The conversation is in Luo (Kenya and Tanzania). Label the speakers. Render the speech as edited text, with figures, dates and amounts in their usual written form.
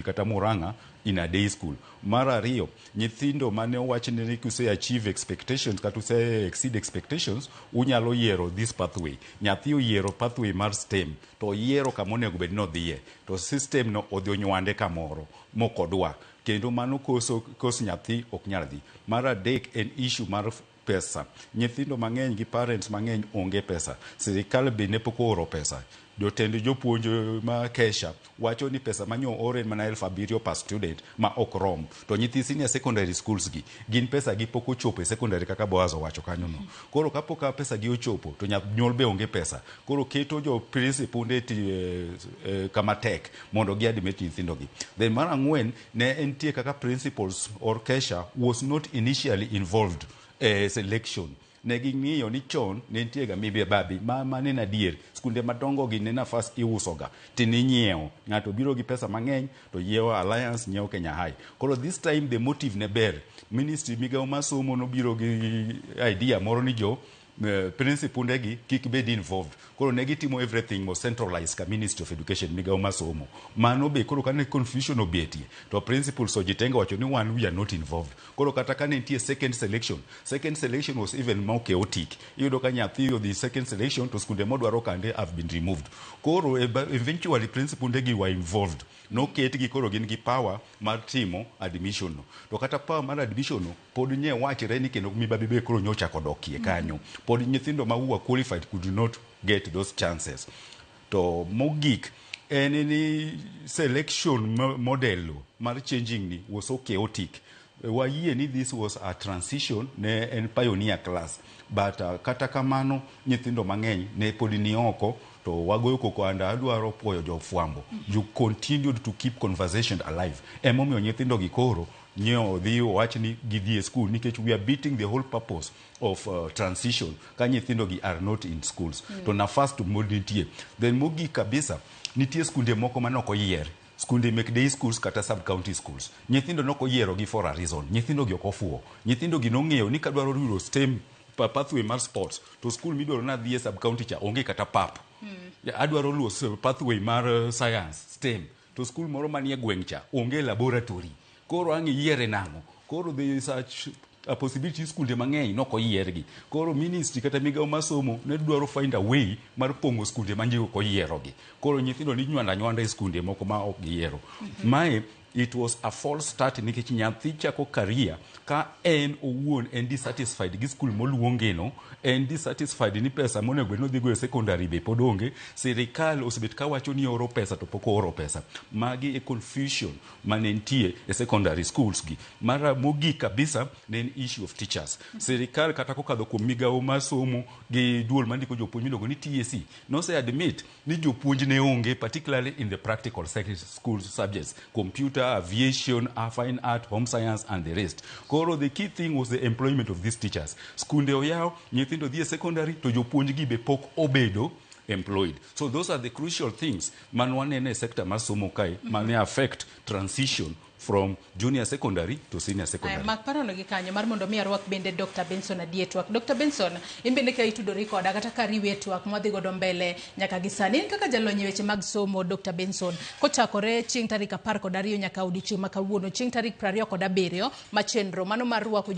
Speaker 1: kata Murang'a in a day school. Mara ariyo, nyithindo mane owachne ni kuse achieve expectations kata use exceed expectations, unyalo yiero this pathway. Nyathi oyiero pathway mar STEM, to oyiero kama onego bed ni odhiye. To system no odhi onywande kamoro mokodwa. Kendo mano kos nyathi ok nyal dhi. Mar adek en issue mar pesa. Nyithindo mang'eny gi parents mang'eny onge pesa. Sirikal be ne pok ooro pesa. Jotend jopuonj ma kesha wacho ni pesa manyo ore mana 7,000 per student ma ok rom. To nyithi senior secondary schools gi gin pesa gi pok ochopo e secondary kaka Boaz wacho kanyo no. Koro kapok pesa gi ochopo to nyuol be onge pesa. Koro keto jo principal kama tek mondo gi admit nyithindo gi. Then mar ang'wen ne entie kaka principals or kesha was not initially involved selection. Ne ging'iyo ni chon ne nitie ga mibe babi mane na dier skunde madongo gi ne nafas iusoga tini nyiewo ng'ato biro gi pesa mang'eny to yiewo Alliance nyiewo Kenya High. Koro this time the motive ne ber ministry migawo masomo no biro gi idea moro ni jo principal ndegi kik bed involved. Koro ne gitimo everything mo centralized ka Ministry of Education migawo masomo. Mano be koro kane confusion obetie to principals ojitenga wacho ni we are not involved. Koro kata kane nitie second selection was even more chaotic. Iyudo ka nyathi odhi second selection to skunde modwaro kande have been removed. Koro eventually principal ndegi were involved. No ketgi koro gin gi power mar timo admission no. To kata power mar admission no pod nye wachre ni kendo mibabi be koro nyocha kodokie kanyo. Pod nyithindo ma who are qualified could not get those chances. To mogik any selection model mar changing ni was so chaotic. Wayie ni this was a transition ne en pioneer class, but kata kamano nyithindo mang'eny ne pod ni oko. To wagoyo koko anda adwaro puoyo jofwambo. You continued to keep conversation alive. Emomiyo nyithindo gi koro nyeo dhi wach ni gidhi school nikech we are beating the whole purpose of transition ka nyithindo gi are not in schools. To nafas to modnitie. Then mogi kabisa nitie skunde moko manoko yier. Skunde make day schools kata sub county schools. Nyithindo noko yiero gi for a reason. Nyithindo gi okofuo. Nyithindo gi nong'eyo ni kadwaro yudo STEM pathway mar sports to school midwaro na dhi e sub county cha onge kata pap. Adwaro luo pathway mar science STEM to school moro manie gweng' cha onge laboratory. Koro ang'e yiere nang'o. Koro there is such a possibility skunde mang'eny noko yiergi. Koro ministry kata migawo masomo ne dwaro find a way mar pongo skunde manjigo ko yierogi. Koro nyithindo ni nywanda e skunde moko ma ok giyiero. Mae it was a false start nikech nyathi chako career ka en owuon en dissatisfied gi school moluongeno, en dissatisfied ni pesa monego no dhigo e secondary be pod onge. Sirikal osebet ka wacho ni oro pesa to pok oro pesa. Magi e confusion manentie e secondary schools gi. Mara mogik kabisa ne en issue of teachers. Sirikal kata kokadho kuom migawo masomo gi duol mandiko jopuonj miluongo ni TSC no se admit ni jopuonj ne onge, particularly in the practical school subjects, computer, aviation, fine art, home science and the rest. Koro the key thing was the employment of these teachers. Skunde oyao nyithindo dhi e secondary to jopuonj gi be pok obedo employed. So those are the crucial things man wanene sector masomo kai mane affect transition from junior secondary to senior secondary.
Speaker 2: Mak parono gi kanyo mar mondo mi arwak bende Dr. Benson Adietwak. Dr. Benson, imbende ka itudori koda kata ka riwe twak mwadhi godo mbele nyaka gisani kaka jalonye weche mag somo Dr. Benson kochakore chieng' tarik 12 nyaka odiochieng' ma kawuono chieng' tarik 27 ma chenro mano mar rwako